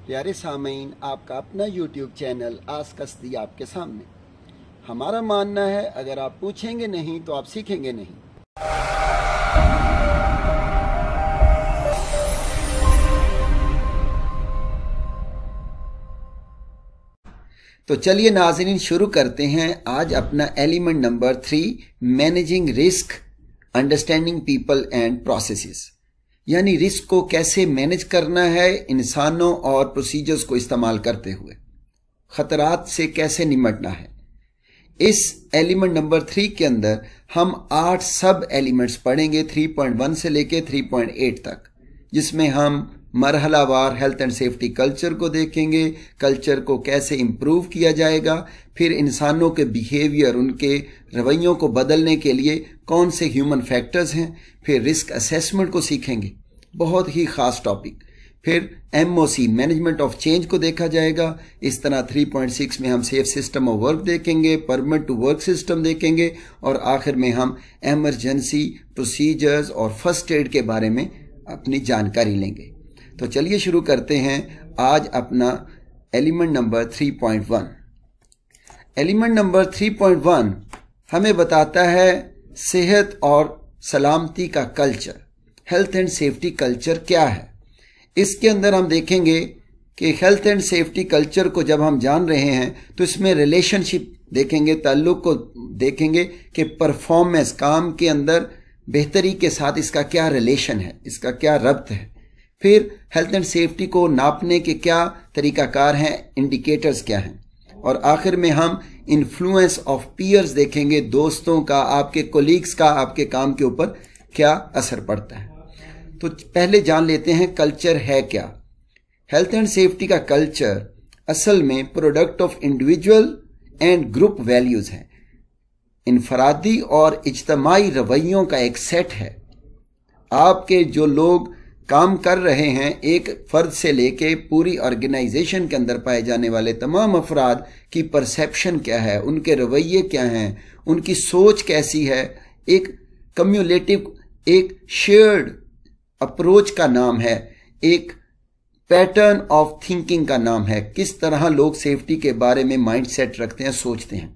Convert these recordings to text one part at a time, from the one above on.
प्यारे सामीन, आपका अपना YouTube चैनल आस कस्दी आपके सामने। हमारा मानना है अगर आप पूछेंगे नहीं तो आप सीखेंगे नहीं। तो चलिए नाज़रीन शुरू करते हैं आज अपना element number 3, managing risk, understanding people and processes, यानी रिस्क को कैसे मैनेज करना है इंसानों और प्रोसीजर्स को इस्तेमाल करते हुए, खतरात से कैसे निपटना है। इस एलिमेंट नंबर 3 के अंदर हम 8 सब एलिमेंट्स पढ़ेंगे 3.1 से लेके 3.8 तक, जिसमें हम मरहलावार हेल्थ एंड सेफ्टी कल्चर को देखेंगे, कल्चर को कैसे इम्प्रूव किया जाएगा, फिर इंसानों के बिहेवियर, उनके रवैयों को बदलने के लिए कौन से ह्यूमन फैक्टर्स हैं, फिर रिस्क असेसमेंट को सीखेंगे, बहुत ही खास टॉपिक, फिर MOC मैनेजमेंट ऑफ चेंज को देखा जाएगा। इस तरह 3.6 में हम सेफ सिस्टम ऑफ वर्क देखेंगे, परमिट टू वर्क सिस्टम देखेंगे और आखिर में हम एमरजेंसी प्रोसीजर्स और फर्स्ट एड के बारे में अपनी जानकारी लेंगे। तो चलिए शुरू करते हैं आज अपना एलिमेंट नंबर 3.1। एलिमेंट नंबर 3.1 हमें बताता है सेहत और सलामती का culture, health and safety culture क्या है। इसके अंदर हम देखेंगे कि हेल्थ एंड सेफ्टी कल्चर को जब हम जान रहे हैं तो इसमें रिलेशनशिप देखेंगे, ताल्लुक को देखेंगे कि परफॉर्मेंस, काम के अंदर बेहतरी के साथ इसका क्या रिलेशन है, इसका क्या रब्त है। फिर हेल्थ एंड सेफ्टी को नापने के क्या तरीकाकार हैं, इंडिकेटर्स क्या हैं, और आखिर में हम इन्फ्लुएंस ऑफ पीयर्स देखेंगे, दोस्तों का, आपके कोलीग्स का आपके काम के ऊपर क्या असर पड़ता है। तो पहले जान लेते हैं कल्चर है क्या। हेल्थ एंड सेफ्टी का कल्चर असल में product of individual and group values है, इनफरादी और इज्तमाई रवैयों का एक सेट है। आपके जो लोग काम कर रहे हैं, एक फर्द से लेके पूरी ऑर्गेनाइजेशन के अंदर पाए जाने वाले तमाम अफराद की परसेप्शन क्या है, उनके रवैये क्या हैं, उनकी सोच कैसी है, एक कम्युलेटिव, एक शेयर्ड अप्रोच का नाम है, एक पैटर्न ऑफ थिंकिंग का नाम है, किस तरह लोग सेफ्टी के बारे में माइंड सेट रखते हैं, सोचते हैं।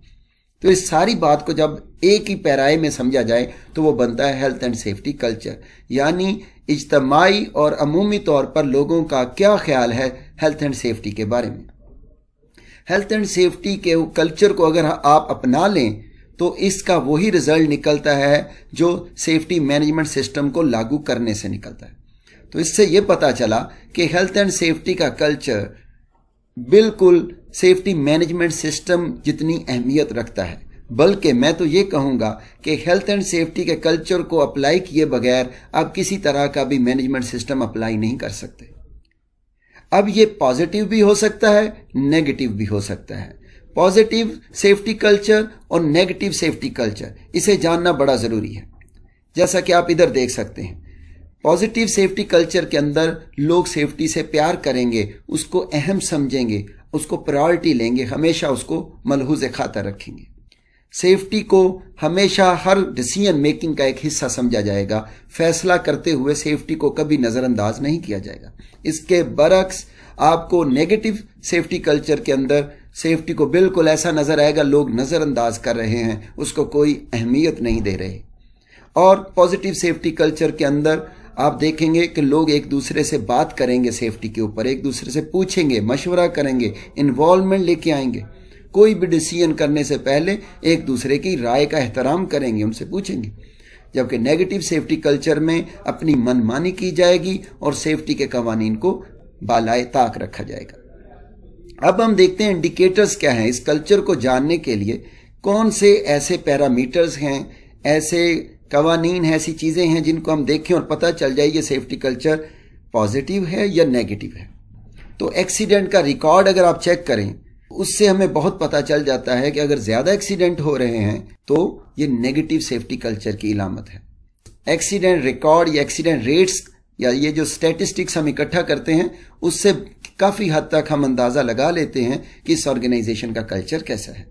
तो इस सारी बात को जब एक ही पैराए में समझा जाए तो वो बनता है हेल्थ एंड सेफ्टी कल्चर, यानी इज्तमाई और अमूमी तौर पर लोगों का क्या ख्याल है हेल्थ एंड सेफ्टी के बारे में। हेल्थ एंड सेफ्टी के कल्चर को अगर आप अपना लें तो इसका वही रिजल्ट निकलता है जो सेफ्टी मैनेजमेंट सिस्टम को लागू करने से निकलता है। तो इससे यह पता चला कि हेल्थ एंड सेफ्टी का कल्चर बिल्कुल सेफ्टी मैनेजमेंट सिस्टम जितनी अहमियत रखता है, बल्कि मैं तो ये कहूँगा कि हेल्थ एंड सेफ्टी के कल्चर को अप्लाई किए बगैर आप किसी तरह का भी मैनेजमेंट सिस्टम अप्लाई नहीं कर सकते। अब ये पॉजिटिव भी हो सकता है, नेगेटिव भी हो सकता है। पॉजिटिव सेफ्टी कल्चर और नेगेटिव सेफ्टी कल्चर, इसे जानना बड़ा ज़रूरी है। जैसा कि आप इधर देख सकते हैं, पॉजिटिव सेफ्टी कल्चर के अंदर लोग सेफ्टी से प्यार करेंगे, उसको अहम समझेंगे, उसको प्रायोरिटी लेंगे, हमेशा उसको मलहूज़ खातर रखेंगे। सेफ्टी को हमेशा हर डिसीजन मेकिंग का एक हिस्सा समझा जाएगा, फैसला करते हुए सेफ्टी को कभी नज़रअंदाज नहीं किया जाएगा। इसके बरक्स आपको नेगेटिव सेफ्टी कल्चर के अंदर सेफ्टी को बिल्कुल ऐसा नजर आएगा, लोग नज़रअंदाज कर रहे हैं, उसको कोई अहमियत नहीं दे रहे। और पॉजिटिव सेफ्टी कल्चर के अंदर आप देखेंगे कि लोग एक दूसरे से बात करेंगे सेफ्टी के ऊपर, एक दूसरे से पूछेंगे, मशवरा करेंगे, इन्वॉल्वमेंट लेके आएंगे, कोई भी डिसीजन करने से पहले एक दूसरे की राय का एहतराम करेंगे, उनसे पूछेंगे। जबकि नेगेटिव सेफ्टी कल्चर में अपनी मनमानी की जाएगी और सेफ्टी के कवानीन को बालाए ताक रखा जाएगा। अब हम देखते हैं इंडिकेटर्स क्या हैं। इस कल्चर को जानने के लिए कौन से ऐसे पैरामीटर्स हैं, ऐसे कवानीन हैं, ऐसी चीजें हैं जिनको हम देखें और पता चल जाए ये सेफ्टी कल्चर पॉजिटिव है या नेगेटिव है। तो एक्सीडेंट का रिकॉर्ड अगर आप चेक करें, उससे हमें बहुत पता चल जाता है कि अगर ज्यादा एक्सीडेंट हो रहे हैं तो ये नेगेटिव सेफ्टी कल्चर की इलामत है। एक्सीडेंट रिकॉर्ड या एक्सीडेंट रेट्स या ये जो स्टैटिस्टिक्स हम इकट्ठा करते हैं, उससे काफी हद तक हम अंदाजा लगा लेते हैं कि इस ऑर्गेनाइजेशन का कल्चर कैसा है।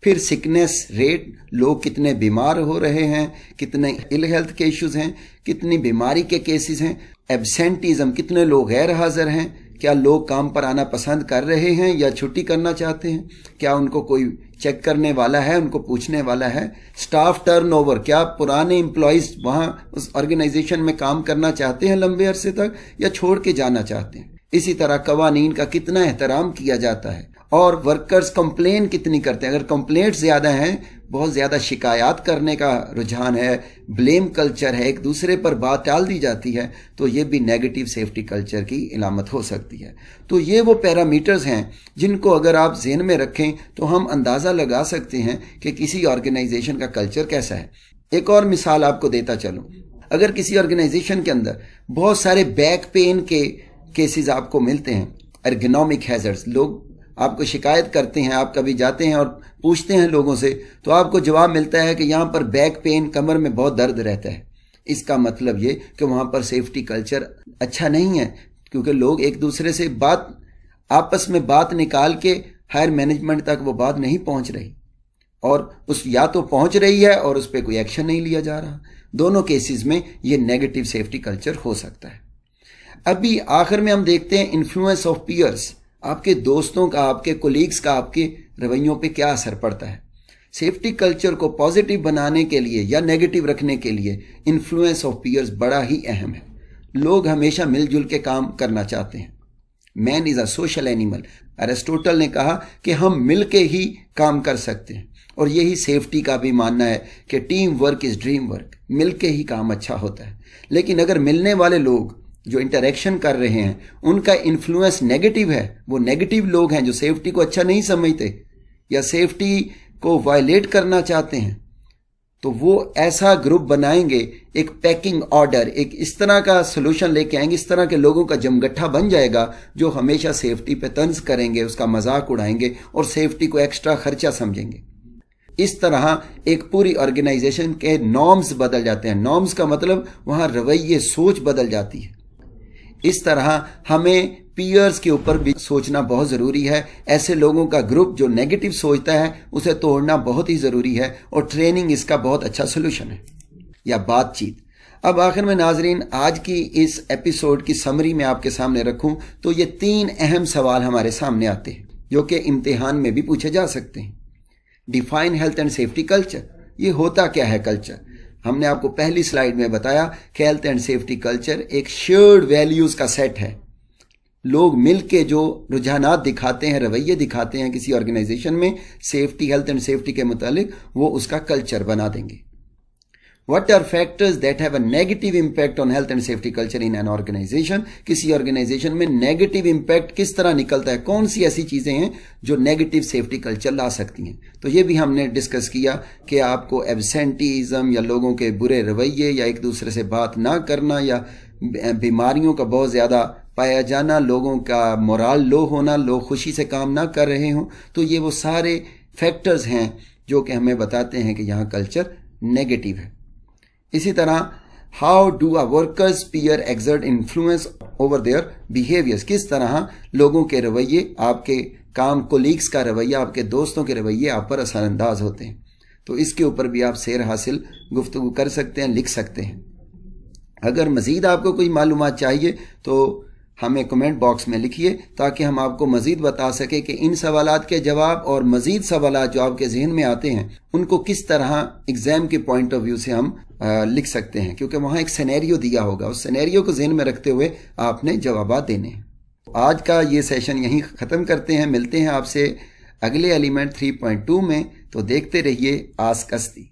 फिर सिकनेस रेट, लोग कितने बीमार हो रहे हैं, कितने इल हेल्थ के इश्यूज हैं, कितनी बीमारी के केसेस हैं, एब्सेंटीज्म, कितने लोग गैर हाजिर हैं, क्या लोग काम पर आना पसंद कर रहे हैं या छुट्टी करना चाहते हैं? क्या उनको कोई चेक करने वाला है, उनको पूछने वाला है? स्टाफ टर्नओवर, क्या पुराने एम्प्लॉइज वहां उस ऑर्गेनाइजेशन में काम करना चाहते हैं लंबे अरसे तक या छोड़ के जाना चाहते हैं? इसी तरह कवानीन का कितना एहतराम किया जाता है और वर्कर्स कंप्लेन कितनी करते हैं? अगर कंप्लेंट ज्यादा हैं, बहुत ज्यादा शिकायत करने का रुझान है, ब्लेम कल्चर है, एक दूसरे पर बात टाल दी जाती है, तो ये भी नेगेटिव सेफ्टी कल्चर की इलामत हो सकती है। तो ये वो पैरामीटर्स हैं जिनको अगर आप ज़हन में रखें तो हम अंदाज़ा लगा सकते हैं कि किसी ऑर्गेनाइजेशन का कल्चर कैसा है। एक और मिसाल आपको देता चलूं, अगर किसी ऑर्गेनाइजेशन के अंदर बहुत सारे बैक पेन के केसेस आपको मिलते हैं, एर्गोनॉमिक हैजर्ड्स, लोग आपको शिकायत करते हैं, आप कभी जाते हैं और पूछते हैं लोगों से तो आपको जवाब मिलता है कि यहाँ पर बैक पेन, कमर में बहुत दर्द रहता है। इसका मतलब ये कि वहाँ पर सेफ्टी कल्चर अच्छा नहीं है, क्योंकि लोग एक दूसरे से आपस में बात निकाल के हायर मैनेजमेंट तक वो बात नहीं पहुँच रही, और उस या तो पहुँच रही है और उस पर कोई एक्शन नहीं लिया जा रहा। दोनों केसेस में ये नेगेटिव सेफ्टी कल्चर हो सकता है। अभी आखिर में हम देखते हैं इन्फ्लुएंस ऑफ पीयर्स, आपके दोस्तों का, आपके कोलीग्स का आपके रवैयों पे क्या असर पड़ता है। सेफ्टी कल्चर को पॉजिटिव बनाने के लिए या नेगेटिव रखने के लिए इन्फ्लुएंस ऑफ पीयर्स बड़ा ही अहम है। लोग हमेशा मिलजुल के काम करना चाहते हैं। Man is a social animal. Aristotle ने कहा कि हम मिल के ही काम कर सकते हैं, और यही सेफ्टी का भी मानना है कि team work is dream work, मिल के ही काम अच्छा होता है। लेकिन अगर मिलने वाले लोग जो इंटरेक्शन कर रहे हैं उनका इन्फ्लुएंस नेगेटिव है, वो नेगेटिव लोग हैं जो सेफ्टी को अच्छा नहीं समझते या सेफ्टी को वायलेट करना चाहते हैं, तो वो ऐसा ग्रुप बनाएंगे, एक पैकिंग ऑर्डर, एक इस तरह का सोल्यूशन लेके आएंगे, इस तरह के लोगों का जमगट्ठा बन जाएगा जो हमेशा सेफ्टी पे तंज करेंगे, उसका मजाक उड़ाएंगे और सेफ्टी को एक्स्ट्रा खर्चा समझेंगे। इस तरह एक पूरी ऑर्गेनाइजेशन के नॉर्म्स बदल जाते हैं। नॉर्म्स का मतलब वहां रवैये, सोच बदल जाती है। इस तरह हमें पीयर्स के ऊपर भी सोचना बहुत ज़रूरी है। ऐसे लोगों का ग्रुप जो नेगेटिव सोचता है उसे तोड़ना बहुत ही ज़रूरी है, और ट्रेनिंग इसका बहुत अच्छा सोल्यूशन है, या बातचीत। अब आखिर में नाजरीन, आज की इस एपिसोड की समरी में आपके सामने रखूं तो ये 3 अहम सवाल हमारे सामने आते हैं जो कि इम्तिहान में भी पूछे जा सकते हैं। Define health and safety culture, ये होता क्या है कल्चर? हमने आपको पहली स्लाइड में बताया कि हेल्थ एंड सेफ्टी कल्चर एक शेयर्ड वैल्यूज का सेट है। लोग मिलके जो रुझानात दिखाते हैं, रवैये दिखाते हैं किसी ऑर्गेनाइजेशन में सेफ्टी, हेल्थ एंड सेफ्टी के मुतालिक, वो उसका कल्चर बना देंगे। What are factors that have a negative impact on health and safety culture in an organization? किसी ऑर्गेनाइजेशन में नेगेटिव इम्पैक्ट किस तरह निकलता है, कौन सी ऐसी चीजें हैं जो नेगेटिव सेफ्टी कल्चर ला सकती हैं? तो ये भी हमने डिस्कस किया कि आपको एब्सेंटीज्म या लोगों के बुरे रवैये या एक दूसरे से बात ना करना या बीमारियों का बहुत ज्यादा पाया जाना, लोगों का मोरल लो होना, लोग खुशी से काम ना कर रहे हों, तो ये वो सारे फैक्टर्स हैं जो कि हमें बताते हैं कि यहाँ कल्चर नेगेटिव है। इसी तरह how do a workers peer exert influence over their behaviours, किस तरह लोगों के रवैये, आपके काम कोलीग्स का रवैया, आपके दोस्तों के रवैये आप पर असरअंदाज होते हैं। तो इसके ऊपर भी आप सैर हासिल गुफ्तगू कर सकते हैं, लिख सकते हैं। अगर मजीद आपको कोई मालूमात चाहिए तो हमें कमेंट बॉक्स में लिखिए ताकि हम आपको मजीद बता सके कि इन सवालात के जवाब और मजीद सवालात जो आपके जहन में आते हैं उनको किस तरह एग्जाम के पॉइंट ऑफ व्यू से हम लिख सकते हैं, क्योंकि वहां एक सिनेरियो दिया होगा, उस सिनेरियो को जहन में रखते हुए आपने जवाब देने हैं। आज का ये सेशन यहीं ख़त्म करते हैं। मिलते हैं आपसे अगले एलिमेंट 3.2 में। तो देखते रहिए आस्क अस्ती।